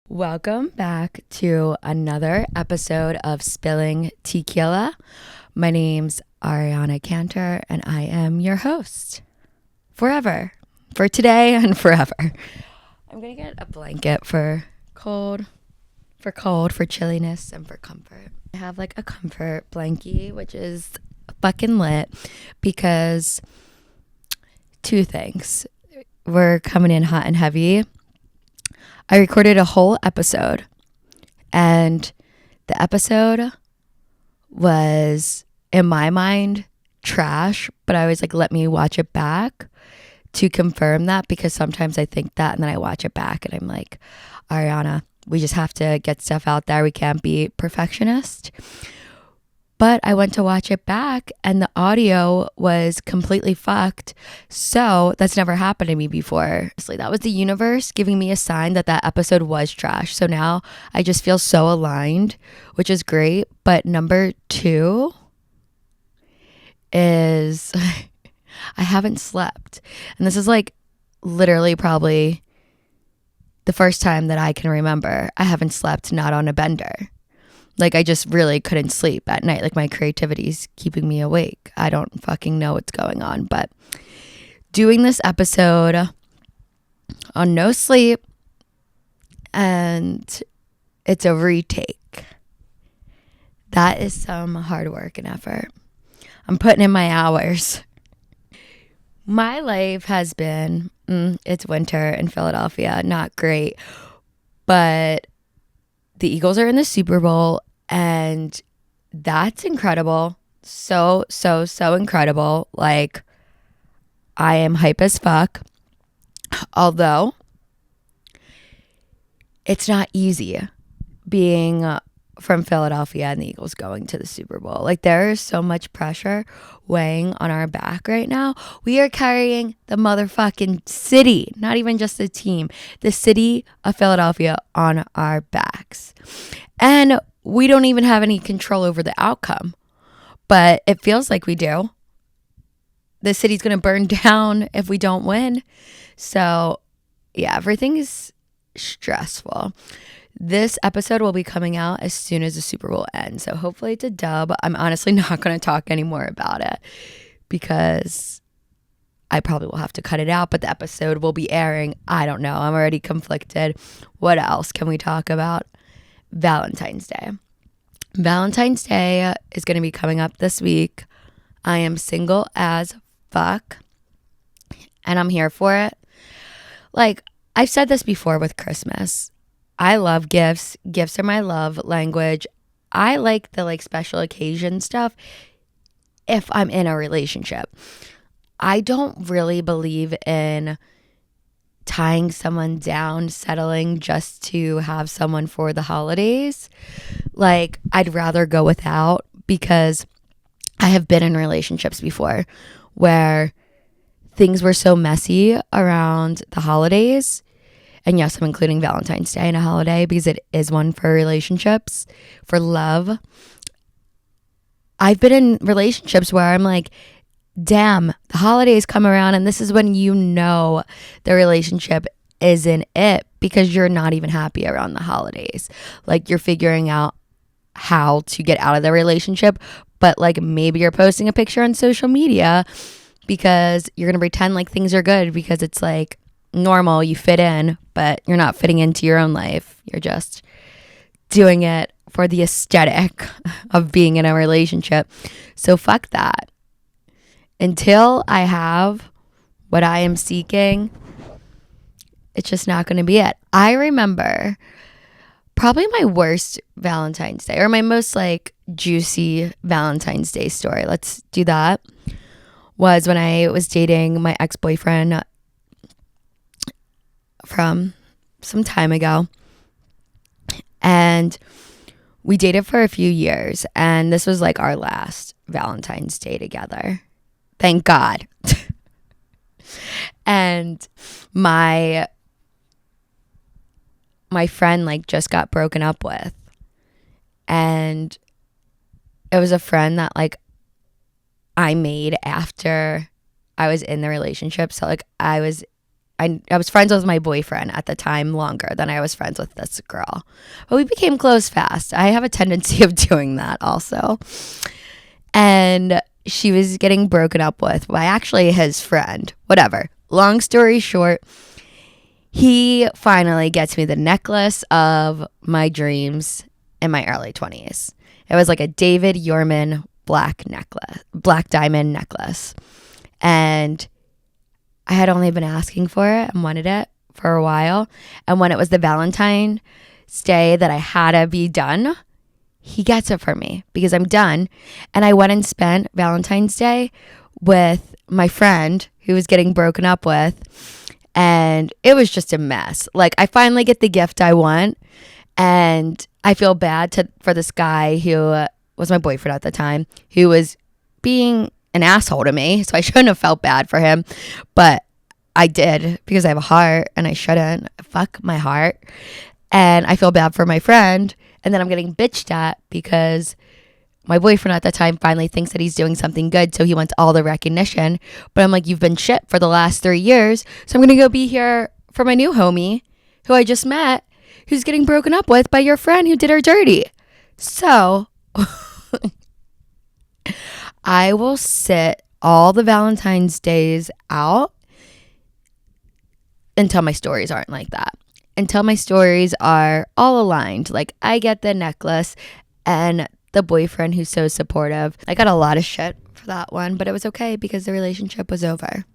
Welcome back to another episode of Spilling Tea-quila. My name's Ariana Cantor, and I am your host forever, for today and forever. I'm going to get a blanket for cold, for chilliness, and for comfort. I have like a comfort blankie, which is fucking lit because two things. We're coming in hot and heavy. I recorded a whole episode, and the episode was, in my mind, trash, but I was like, let me watch it back to confirm that, because sometimes I think that and then I watch it back and I'm like, Ariana, we just have to get stuff out there. We can't be perfectionist. But I went to watch it back and the audio was completely fucked. So that's never happened to me before. That was the universe giving me a sign that that episode was trash. So now I just feel so aligned, which is great. But number two is I haven't slept. And this is like literally probably the first time that I can remember I haven't slept not on a bender. Like, I just really couldn't sleep at night. Like, my creativity's keeping me awake. I don't fucking know what's going on. But doing this episode on no sleep, and it's a retake. That is some hard work and effort. I'm putting in my hours. My life has been, it's winter in Philadelphia. Not great. But the Eagles are in the Super Bowl, and that's incredible. So incredible. Like, I am hype as fuck. Although, it's not easy being from Philadelphia and the Eagles going to the Super Bowl. Like, there is so much pressure weighing on our back right now. We are carrying the motherfucking city, not even just the team, the city of Philadelphia on our backs. And we don't even have any control over the outcome, but it feels like we do. The city's going to burn down if we don't win. So yeah, everything is stressful. This episode will be coming out as soon as the Super Bowl ends. So hopefully it's a dub. I'm honestly not going to talk anymore about it because I probably will have to cut it out, but the episode will be airing. I don't know. I'm already conflicted. What else can we talk about? Valentine's Day. Valentine's Day is going to be coming up this week. I am single as fuck, and I'm here for it. Like, I've said this before with Christmas. I love gifts. Gifts are my love language. I like the special occasion stuff if I'm in a relationship. I don't really believe in tying someone down, settling just to have someone for the holidays. Like, I'd rather go without, because I have been in relationships before where things were so messy around the holidays. And yes, I'm including Valentine's Day in a holiday because it is one for relationships, for love. I've been in relationships where I'm like, damn, the holidays come around and this is when you know the relationship isn't it, because you're not even happy around the holidays. Like, you're figuring out how to get out of the relationship, but like maybe you're posting a picture on social media because you're going to pretend like things are good because it's like normal, you fit in, but you're not fitting into your own life. You're just doing it for the aesthetic of being in a relationship. So fuck that. Until I have what I am seeking, it's just not going to be it. I remember probably my worst Valentine's Day, or my most juicy Valentine's Day story. Let's do that. Was when I was dating my ex-boyfriend from some time ago. And we dated for a few years. And this was our last Valentine's Day together. Thank God. And my friend just got broken up with. And it was a friend that I made after I was in the relationship. So I was I was friends with my boyfriend at the time longer than I was friends with this girl. But we became close fast. I have a tendency of doing that also. And she was getting broken up with by actually his friend. Whatever. Long story short, he finally gets me the necklace of my dreams in my early 20s. It was like a David Yurman black diamond necklace. And I had only been asking for it and wanted it for a while. And when it was the Valentine's Day that I had to be done, he gets it for me because I'm done. And I went and spent Valentine's Day with my friend who was getting broken up with. And it was just a mess. Like, I finally get the gift I want. And I feel bad for this guy who was my boyfriend at the time, who was being an asshole to me. So I shouldn't have felt bad for him. But I did because I have a heart and I shouldn't. Fuck my heart. And I feel bad for my friend. And then I'm getting bitched at because my boyfriend at the time finally thinks that he's doing something good. So he wants all the recognition. But I'm like, you've been shit for the last 3 years. So I'm going to go be here for my new homie who I just met, who's getting broken up with by your friend who did her dirty. So I will sit all the Valentine's days out until my stories aren't like that. Until my stories are all aligned. Like, I get the necklace and the boyfriend who's so supportive. I got a lot of shit for that one, but it was okay because the relationship was over.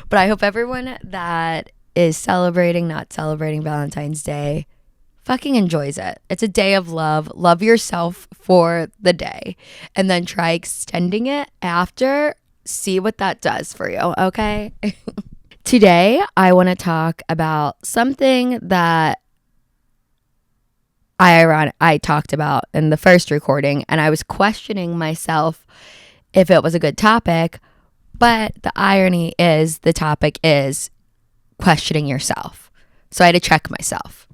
But I hope everyone that is not celebrating Valentine's Day fucking enjoys it. It's a day of love. Love yourself for the day. And then try extending it after. See what that does for you, okay? Today, I want to talk about something that I talked about in the first recording, and I was questioning myself if it was a good topic, but the irony is the topic is questioning yourself. So I had to check myself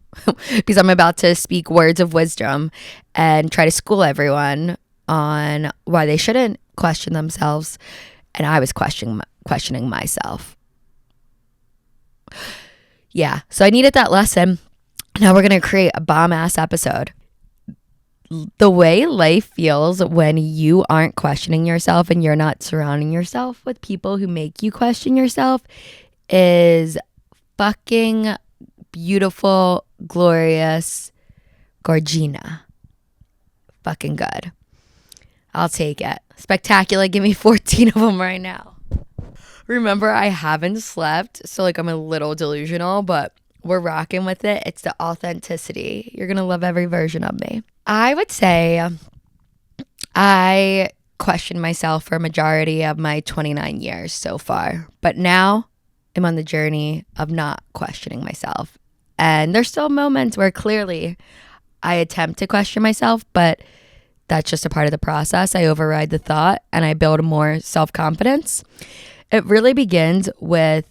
because I'm about to speak words of wisdom and try to school everyone on why they shouldn't question themselves, and I was questioning myself. Yeah, so I needed that lesson. Now we're going to create a bomb-ass episode. The way life feels when you aren't questioning yourself and you're not surrounding yourself with people who make you question yourself is fucking beautiful, glorious, gorgina. Fucking good. I'll take it. Spectacular. Give me 14 of them right now. Remember, I haven't slept, so like I'm a little delusional, but we're rocking with it. It's the authenticity. You're going to love every version of me. I would say I questioned myself for a majority of my 29 years so far, but now I'm on the journey of not questioning myself. And there's still moments where clearly I attempt to question myself, but that's just a part of the process. I override the thought and I build more self-confidence. It really begins with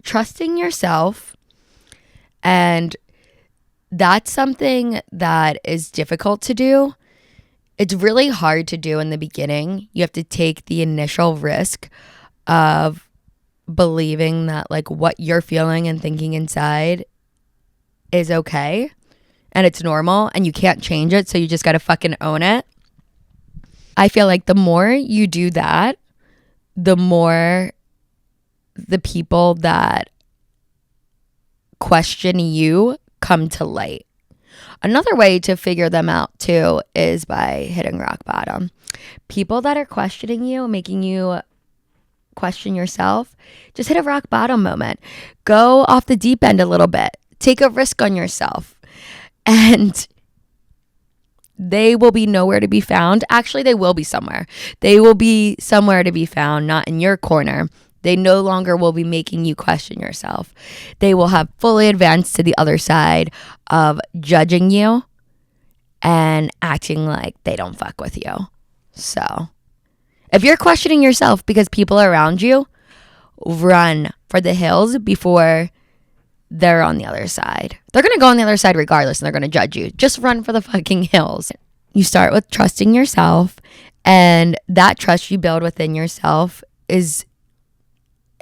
trusting yourself, and that's something that is difficult to do. It's really hard to do in the beginning. You have to take the initial risk of believing that like what you're feeling and thinking inside is okay and it's normal and you can't change it, so you just got to fucking own it. I feel like the more you do that, the more the people that question you come to light. Another way to figure them out too is by hitting rock bottom. People that are questioning you, making you question yourself, just hit a rock bottom moment. Go off the deep end a little bit. Take a risk on yourself. And they will be nowhere to be found. Actually, they will be somewhere. They will be somewhere to be found, not in your corner. They no longer will be making you question yourself. They will have fully advanced to the other side of judging you and acting like they don't fuck with you. So if you're questioning yourself because people are around you, run for the hills before they're on the other side. They're going to go on the other side regardless, and they're going to judge you. Just run for the fucking hills. You start with trusting yourself, and that trust you build within yourself is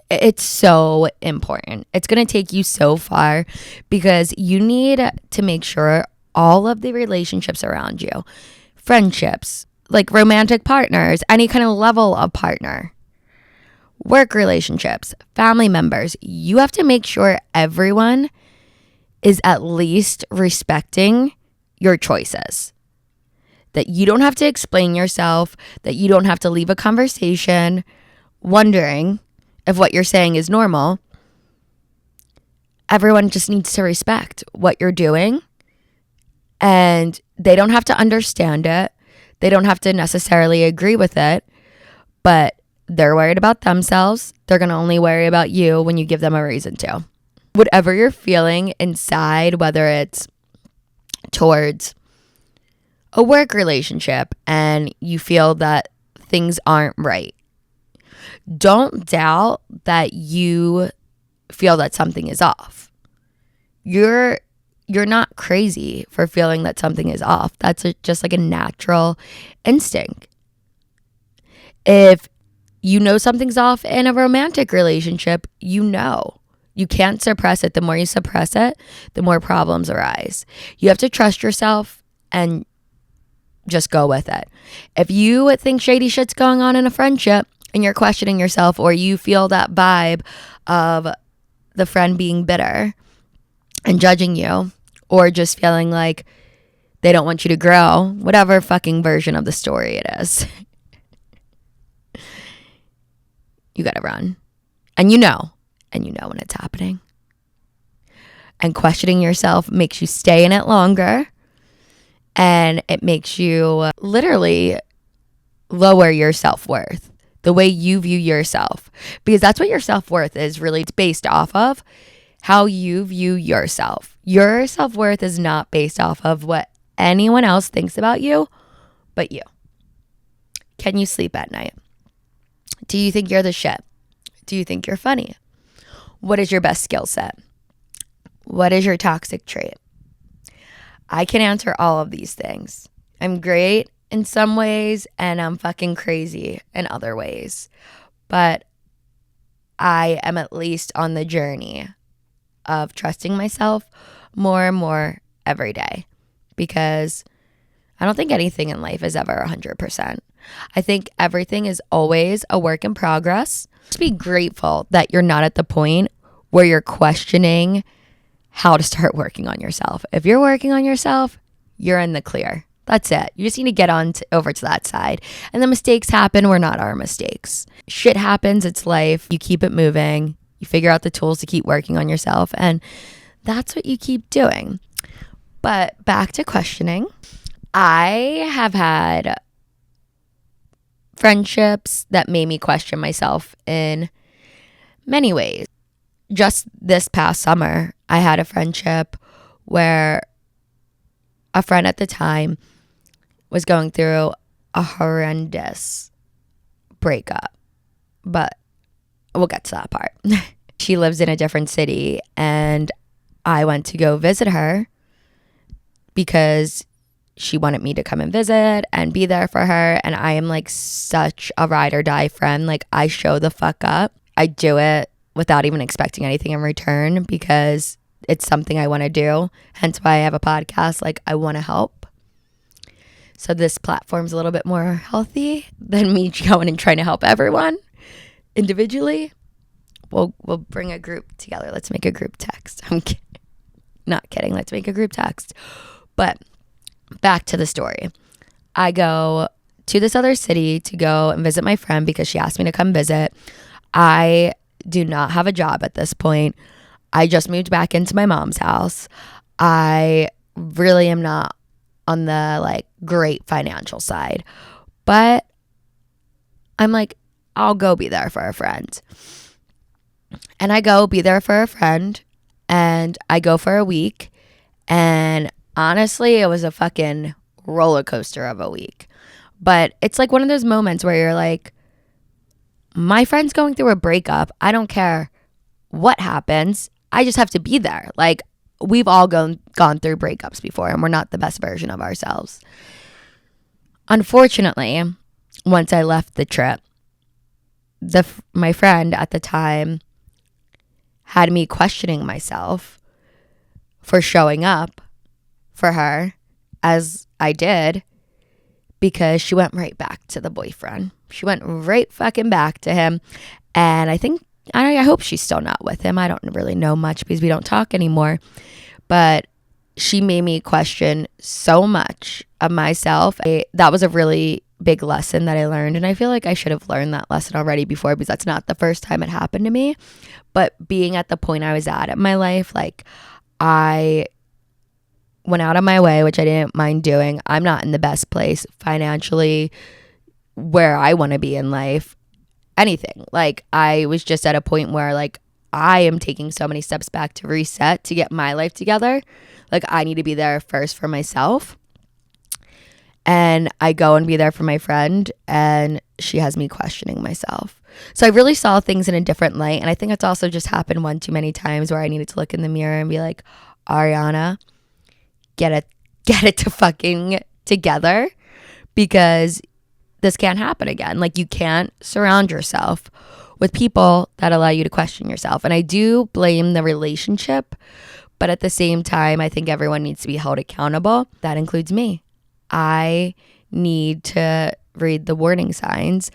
It's so important. It's going to take you so far because you need to make sure all of the relationships around you, friendships, like romantic partners, any kind of level of partner, work relationships, family members, you have to make sure everyone is at least respecting your choices. That you don't have to explain yourself, that you don't have to leave a conversation wondering if what you're saying is normal. Everyone just needs to respect what you're doing, and they don't have to understand it. They don't have to necessarily agree with it, but they're worried about themselves. They're going to only worry about you when you give them a reason to. Whatever you're feeling inside, whether it's towards a work relationship and you feel that things aren't right, don't doubt that you feel that something is off. You're not crazy for feeling that something is off. That's just like a natural instinct. If you know something's off in a romantic relationship, you know. You can't suppress it. The more you suppress it, the more problems arise. You have to trust yourself and just go with it. If you think shady shit's going on in a friendship and you're questioning yourself, or you feel that vibe of the friend being bitter and judging you, or just feeling like they don't want you to grow, whatever fucking version of the story it is, you gotta run. And you know when it's happening. And questioning yourself makes you stay in it longer, and it makes you literally lower your self-worth, the way you view yourself, because that's what your self-worth is really based off of, how you view yourself. Your self-worth is not based off of what anyone else thinks about you but you. Can you sleep at night? Do you think you're the shit? Do you think you're funny? What is your best skill set? What is your toxic trait? I can answer all of these things. I'm great in some ways and I'm fucking crazy in other ways. But I am at least on the journey of trusting myself more and more every day, because I don't think anything in life is ever 100%. I think everything is always a work in progress. Just be grateful that you're not at the point where you're questioning how to start working on yourself. If you're working on yourself, you're in the clear. That's it. You just need to get over to that side. And the mistakes happen. We're not our mistakes. Shit happens. It's life. You keep it moving. You figure out the tools to keep working on yourself. And that's what you keep doing. But back to questioning. I have had friendships that made me question myself in many ways. Just this past summer, I had a friendship where a friend at the time was going through a horrendous breakup, but we'll get to that part. She lives in a different city, and I went to go visit her because she wanted me to come and visit and be there for her. And I am like such a ride or die friend. Like, I show the fuck up. I do it without even expecting anything in return because it's something I want to do. Hence why I have a podcast. Like, I want to help. So this platform's a little bit more healthy than me going and trying to help everyone individually. We'll bring a group together. Let's make a group text. I'm kidding. Not kidding. Let's make a group text. But back to the story. I go to this other city to go and visit my friend because she asked me to come visit. I do not have a job at this point. I just moved back into my mom's house. I really am not on the like great financial side, but I'm like, I'll go be there for a friend. And I go be there for a friend, and I go for a week, and honestly, it was a fucking roller coaster of a week. But it's like one of those moments where you're like, my friend's going through a breakup. I don't care what happens. I just have to be there. Like, we've all gone through breakups before, and we're not the best version of ourselves. Unfortunately, once I left the trip, my friend at the time had me questioning myself for showing up for her as I did, because she went right back to the boyfriend. She went right fucking back to him. And I hope she's still not with him. I don't really know much because we don't talk anymore. But she made me question so much of myself. That was a really big lesson that I learned. And I feel like I should have learned that lesson already before, because that's not the first time it happened to me. But being at the point I was at in my life, like, I went out of my way, which I didn't mind doing. I'm not in the best place financially where I want to be in life. Anything. Like, I was just at a point where, like, I am taking so many steps back to reset, to get my life together. Like, I need to be there first for myself. And I go and be there for my friend, and she has me questioning myself. So I really saw things in a different light. And I think it's also just happened one too many times where I needed to look in the mirror and be like, Ariana, get it to fucking together, because this can't happen again. Like, you can't surround yourself with people that allow you to question yourself. And I do blame the relationship, but at the same time, I think everyone needs to be held accountable. That includes me. I need to read the warning signs.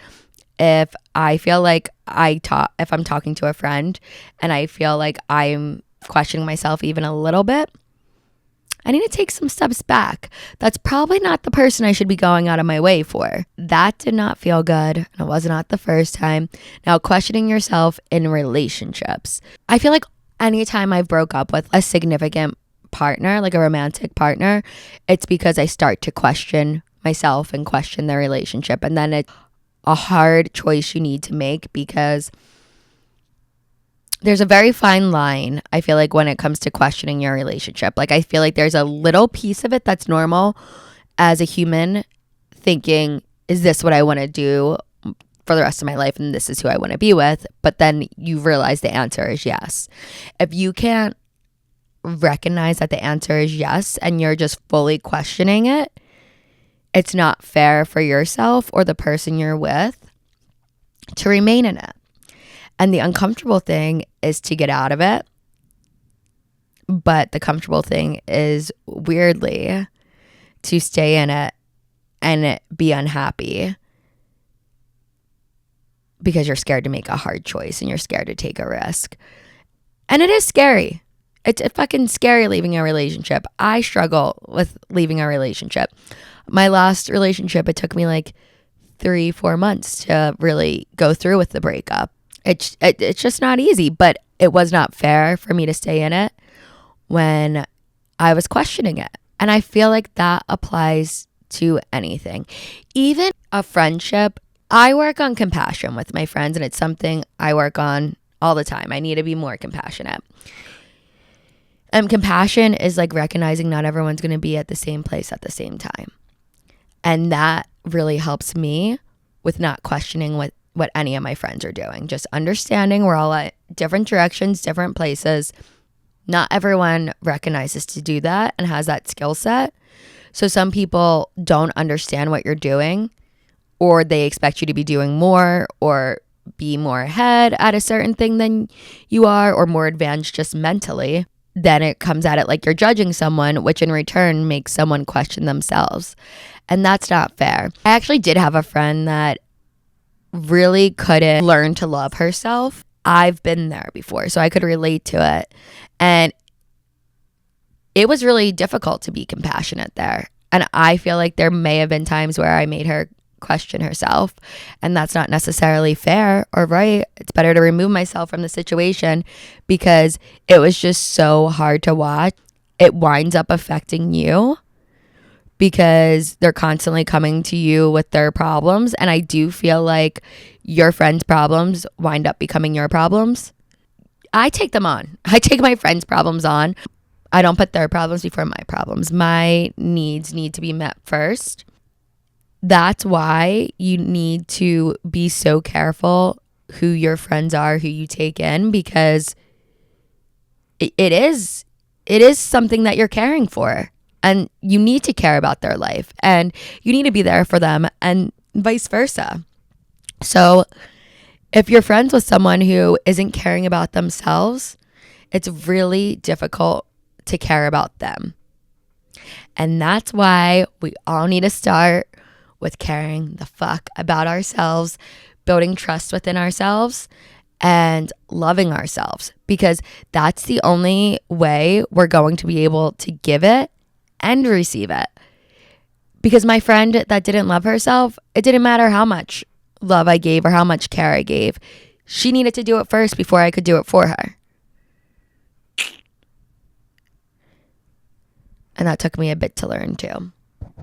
If I feel like if I'm talking to a friend and I feel like I'm questioning myself even a little bit, I need to take some steps back. That's probably not the person I should be going out of my way for. That did not feel good. And it was not the first time. Now, questioning yourself in relationships. I feel like anytime I've broke up with a significant partner, like a romantic partner, it's because I start to question myself and question the relationship. And then it's a hard choice you need to make, because there's a very fine line, I feel like, when it comes to questioning your relationship. Like, I feel like there's a little piece of it that's normal as a human, thinking, is this what I want to do for the rest of my life? And this is who I want to be with. But then you realize the answer is yes. If you can't recognize that the answer is yes, and you're just fully questioning it, it's not fair for yourself or the person you're with to remain in it. And the uncomfortable thing is to get out of it. But the comfortable thing is, weirdly, to stay in it and be unhappy, because you're scared to make a hard choice and you're scared to take a risk. And it is scary. It's fucking scary leaving a relationship. I struggle with leaving a relationship. My last relationship, it took me like 3-4 months to really go through with the breakup. It's just not easy, but it was not fair for me to stay in it when I was questioning it. And I feel like that applies to anything. Even a friendship. I work on compassion with my friends, and it's something I work on all the time. I need to be more compassionate. And compassion is like recognizing not everyone's going to be at the same place at the same time. And that really helps me with not questioning what any of my friends are doing. Just understanding we're all at different directions, different places. Not everyone recognizes to do that and has that skill set. So some people don't understand what you're doing, or they expect you to be doing more or be more ahead at a certain thing than you are, or more advanced just mentally. Then it comes at it like you're judging someone, which in return makes someone question themselves. And that's not fair. I actually did have a friend that really couldn't learn to love herself. I've been there before, so I could relate to it. And it was really difficult to be compassionate there. And I feel like there may have been times where I made her question herself, and that's not necessarily fair or right. It's better to remove myself from the situation, because it was just so hard to watch. It winds up affecting you, because they're constantly coming to you with their problems. And I do feel like your friends' problems wind up becoming your problems. I take them on. I take my friends' problems on. I don't put their problems before my problems. My needs need to be met first. That's why you need to be so careful who your friends are, who you take in, because it is something that you're caring for, and you need to care about their life, and you need to be there for them, and vice versa. So If you're friends with someone who isn't caring about themselves, it's really difficult to care about them. And that's why we all need to start with caring the fuck about ourselves, building trust within ourselves, and loving ourselves, because that's the only way we're going to be able to give it and receive it. Because my friend that didn't love herself, it didn't matter how much love I gave or how much care I gave. She needed to do it first before I could do it for her. And that took me a bit to learn too.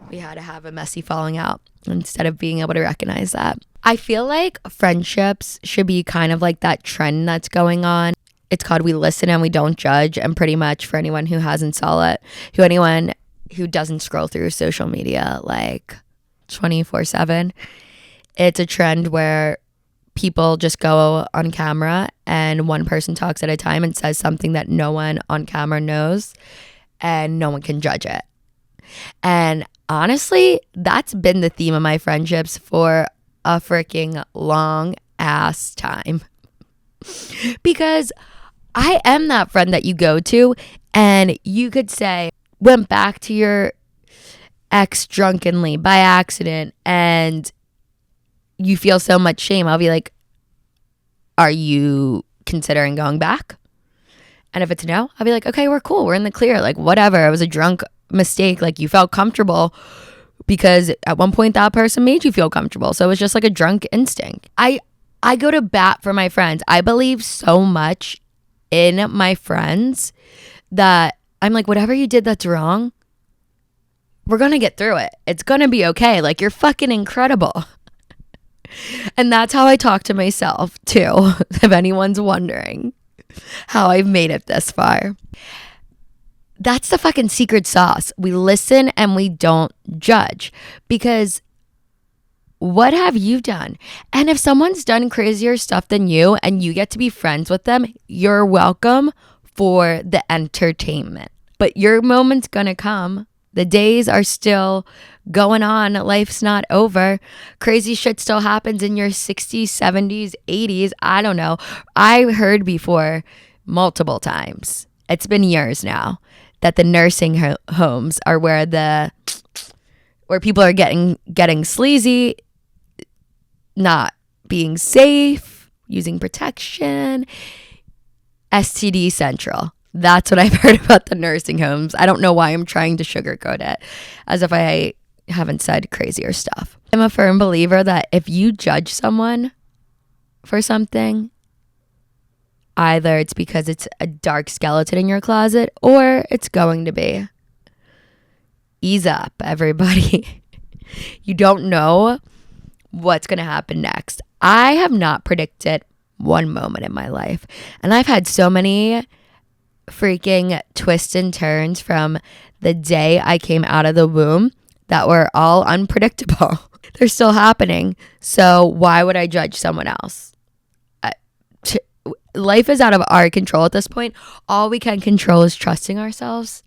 We had to have a messy falling out instead of being able to recognize that. I feel like friendships should be kind of like that trend that's going on. It's called We Listen and We Don't Judge. And pretty much for anyone who hasn't saw it, anyone who doesn't scroll through social media like 24/7, it's a trend where people just go on camera and one person talks at a time and says something that no one on camera knows and no one can judge it. And honestly, that's been the theme of my friendships for a freaking long ass time. Because I am that friend that you go to and you could say, went back to your ex drunkenly by accident and you feel so much shame. I'll be like, are you considering going back? And if it's no, I'll be like, okay, we're cool. We're in the clear. Like, whatever. It was a drunk mistake. Like, you felt comfortable because at one point that person made you feel comfortable. So it was just like a drunk instinct. I go to bat for my friends. I believe so much in my friends that I'm like, whatever you did that's wrong, we're going to get through it. It's going to be okay. Like, you're fucking incredible. And that's how I talk to myself too, if anyone's wondering how I've made it this far. That's the fucking secret sauce. We listen and we don't judge. Because what have you done? And if someone's done crazier stuff than you and you get to be friends with them, you're welcome for the entertainment. But your moment's gonna come. The days are still going on. Life's not over. Crazy shit still happens in your 60s, 70s, 80s. I don't know. I heard before multiple times. It's been years now that the nursing homes are where people are getting sleazy, not being safe, using protection. STD Central. That's what I've heard about the nursing homes. I don't know why I'm trying to sugarcoat it, as if I haven't said crazier stuff. I'm a firm believer that if you judge someone for something, either it's because it's a dark skeleton in your closet or it's going to be. Ease up, everybody. You don't know what's going to happen next. I have not predicted one moment in my life, and I've had so many freaking twists and turns from the day I came out of the womb that were all unpredictable. They're still happening. So why would I judge someone else? Life is out of our control at this point. All we can control is trusting ourselves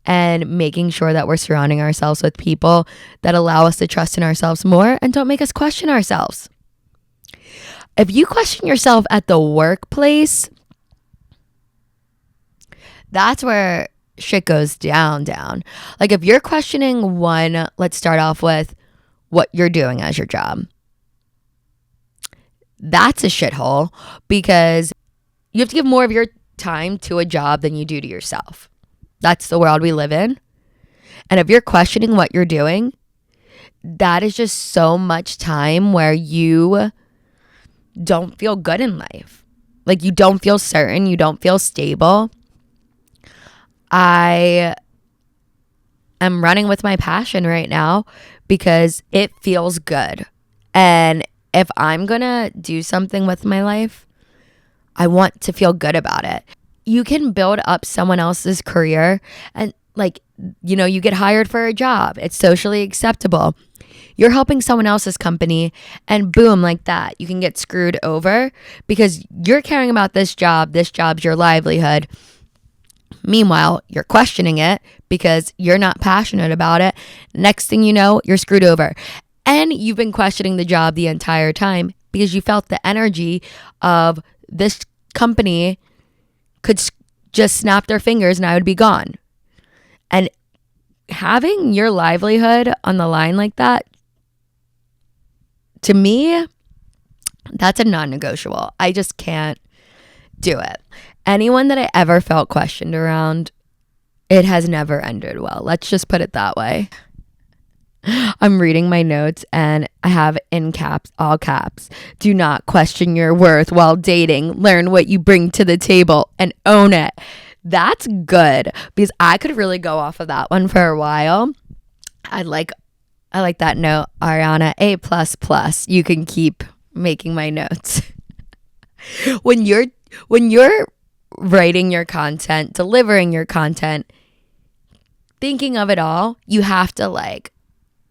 and making sure that we're surrounding ourselves with people that allow us to trust in ourselves more and don't make us question ourselves. If you question yourself at the workplace, that's where shit goes down. Like if you're questioning one, let's start off with what you're doing as your job. That's a shithole because you have to give more of your time to a job than you do to yourself. That's the world we live in. And if you're questioning what you're doing, that is just so much time where you don't feel good in life. Like you don't feel certain, you don't feel stable. I am running with my passion right now because it feels good. And if I'm going to do something with my life, I want to feel good about it. You can build up someone else's career and you get hired for a job. It's socially acceptable. You're helping someone else's company and boom, like that, you can get screwed over because you're caring about this job. This job's your livelihood. Meanwhile, you're questioning it because you're not passionate about it. Next thing you know, you're screwed over. And you've been questioning the job the entire time because you felt the energy of this company could just snap their fingers and I would be gone. And having your livelihood on the line like that, to me, that's a non-negotiable. I just can't do it. Anyone that I ever felt questioned around, it has never ended well. Let's just put it that way. I'm reading my notes and I have in caps, all caps, do not question your worth while dating. Learn what you bring to the table and own it. That's good because I could really go off of that one for a while. I like that note, Ariana, A++. You can keep making my notes. When you're writing your content, delivering your content, thinking of it all, you have to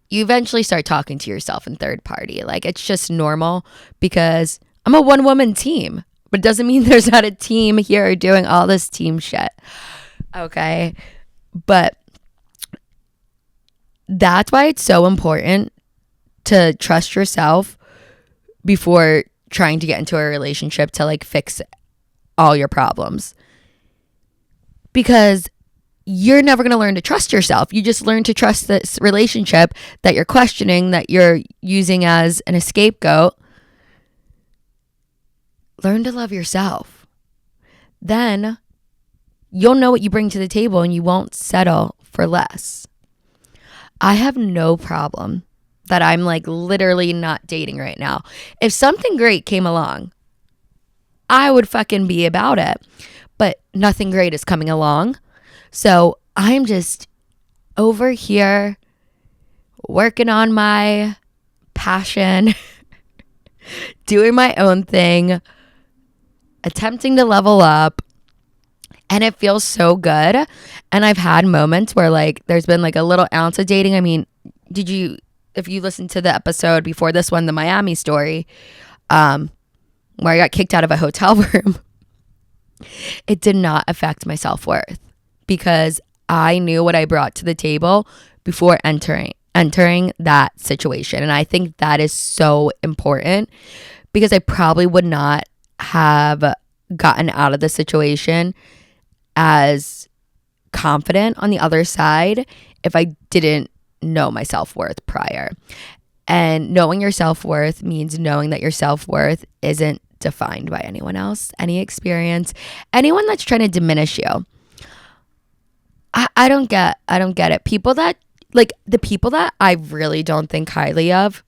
you eventually start talking to yourself in third party. Like, it's just normal because I'm a one-woman team, but it doesn't mean there's not a team here doing all this team shit. Okay? But that's why it's so important to trust yourself before trying to get into a relationship to fix all your problems. Because you're never going to learn to trust yourself. You just learn to trust this relationship that you're questioning, that you're using as an scapegoat. Learn to love yourself. Then you'll know what you bring to the table and you won't settle for less. I have no problem that I'm literally not dating right now. If something great came along, I would fucking be about it. But nothing great is coming along. So I'm just over here working on my passion, doing my own thing, attempting to level up. And it feels so good. And I've had moments where there's been a little ounce of dating. I mean, if you listened to the episode before this one, the Miami story, where I got kicked out of a hotel room, it did not affect my self-worth because I knew what I brought to the table before entering that situation. And I think that is so important because I probably would not have gotten out of the situation as confident on the other side if I didn't know my self-worth prior. And knowing your self-worth means knowing that your self-worth isn't defined by anyone else, any experience, anyone that's trying to diminish you. I don't get it. People that the people that I really don't think highly of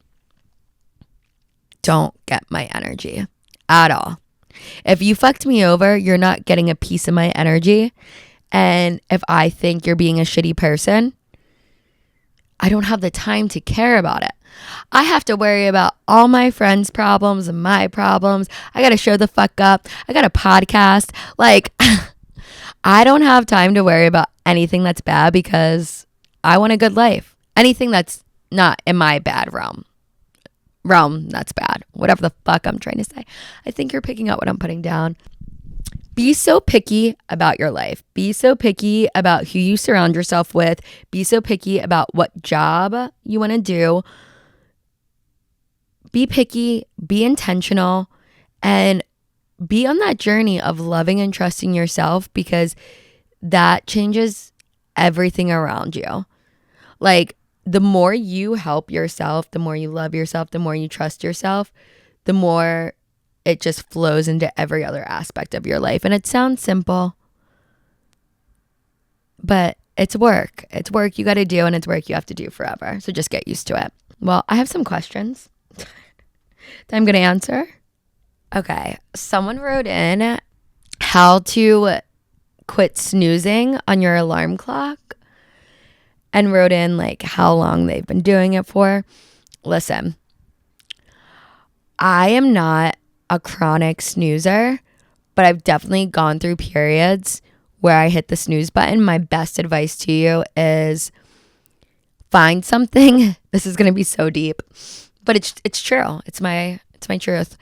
don't get my energy at all. If you fucked me over, you're not getting a piece of my energy. And if I think you're being a shitty person, I don't have the time to care about it. I have to worry about all my friends' problems and my problems. I got to show the fuck up. I got a podcast. I don't have time to worry about anything that's bad because I want a good life. Anything that's not in my bad realm, that's bad. Whatever the fuck I'm trying to say. I think you're picking up what I'm putting down. Be so picky about your life. Be so picky about who you surround yourself with. Be so picky about what job you want to do. Be picky, be intentional, and be on that journey of loving and trusting yourself because that changes everything around you. The more you help yourself, the more you love yourself, the more you trust yourself, the more it just flows into every other aspect of your life. And it sounds simple, but it's work. It's work you got to do, and it's work you have to do forever. So just get used to it. Well, I have some questions that I'm going to answer. Okay. Someone wrote in how to quit snoozing on your alarm clock and wrote in how long they've been doing it for. Listen, I am not a chronic snoozer, but I've definitely gone through periods where I hit the snooze button. My best advice to you is find something. This is going to be so deep, but it's true. It's my truth.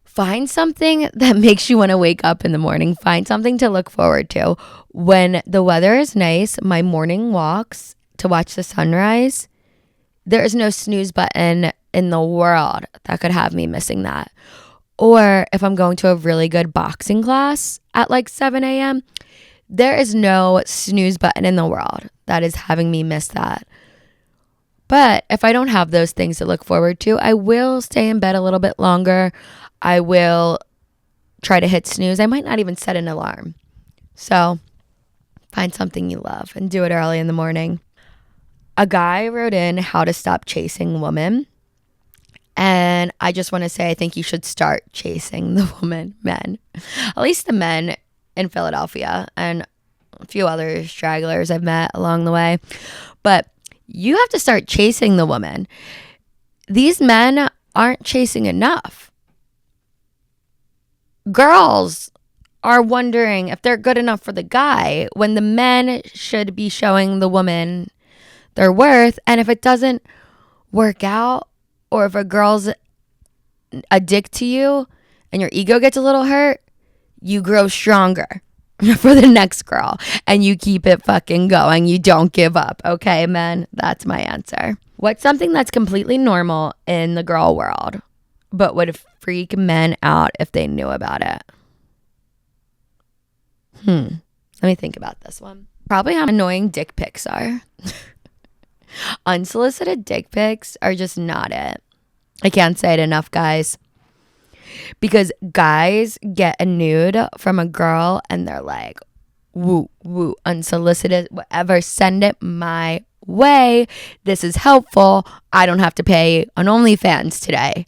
Find something that makes you want to wake up in the morning. Find something to look forward to. When the weather is nice, my morning walks to watch the sunrise There is no snooze button in the world that could have me missing that. Or if I'm going to a really good boxing class at like 7 a.m., there is no snooze button in the world that is having me miss that. But if I don't have those things to look forward to, I will stay in bed a little bit longer. I will try to hit snooze. I might not even set an alarm. So find something you love and do it early in the morning. A guy wrote in how to stop chasing women. And I just want to say I think you should start chasing the men. At least the men in Philadelphia and a few other stragglers I've met along the way. But you have to start chasing the woman. These men aren't chasing enough. Girls are wondering if they're good enough for the guy when the men should be showing the woman their worth. And if it doesn't work out, or if a girl's a dick to you and your ego gets a little hurt, you grow stronger for the next girl and you keep it fucking going. You don't give up. Okay, men? That's my answer. What's something that's completely normal in the girl world but would freak men out if they knew about it? Let me think about this one. Probably how annoying dick pics are. Unsolicited dick pics are just not it. I can't say it enough, guys. Because guys get a nude from a girl and they're like, woo, woo, unsolicited, whatever, send it my way. This is helpful. I don't have to pay on OnlyFans today.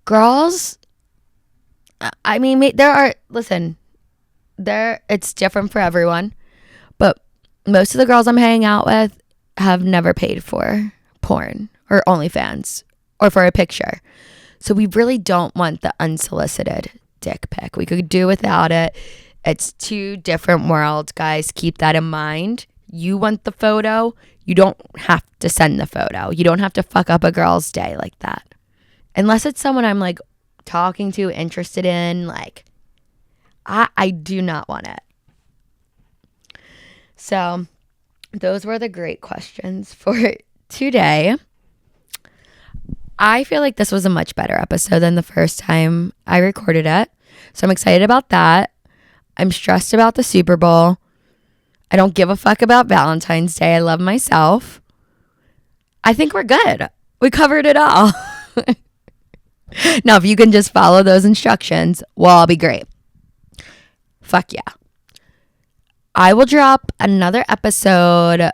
Girls, I mean, it's different for everyone. But most of the girls I'm hanging out with have never paid for porn or OnlyFans or for a picture. So we really don't want the unsolicited dick pic. We could do without it. It's two different worlds, guys. Keep that in mind. You want the photo. You don't have to send the photo. You don't have to fuck up a girl's day like that. Unless it's someone I'm like talking to, interested in, like I do not want it. So those were the great questions for today. I feel like this was a much better episode than the first time I recorded it. So I'm excited about that. I'm stressed about the Super Bowl. I don't give a fuck about Valentine's Day. I love myself. I think we're good. We covered it all. Now, if you can just follow those instructions, well, I'll be great. Fuck yeah. I will drop another episode,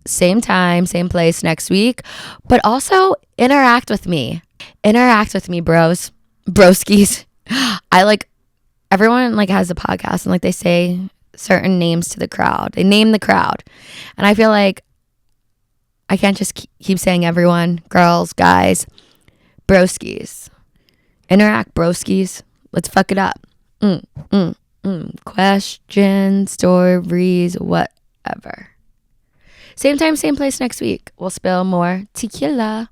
same time, same place next week, but also interact with me. Interact with me, bros. Broskies. Everyone has a podcast and they say certain names to the crowd. They name the crowd. And I feel like I can't just keep saying everyone, girls, guys, broskies. Interact, broskies. Let's fuck it up. Questions, stories, whatever. Same time, same place next week. We'll spill more tequila.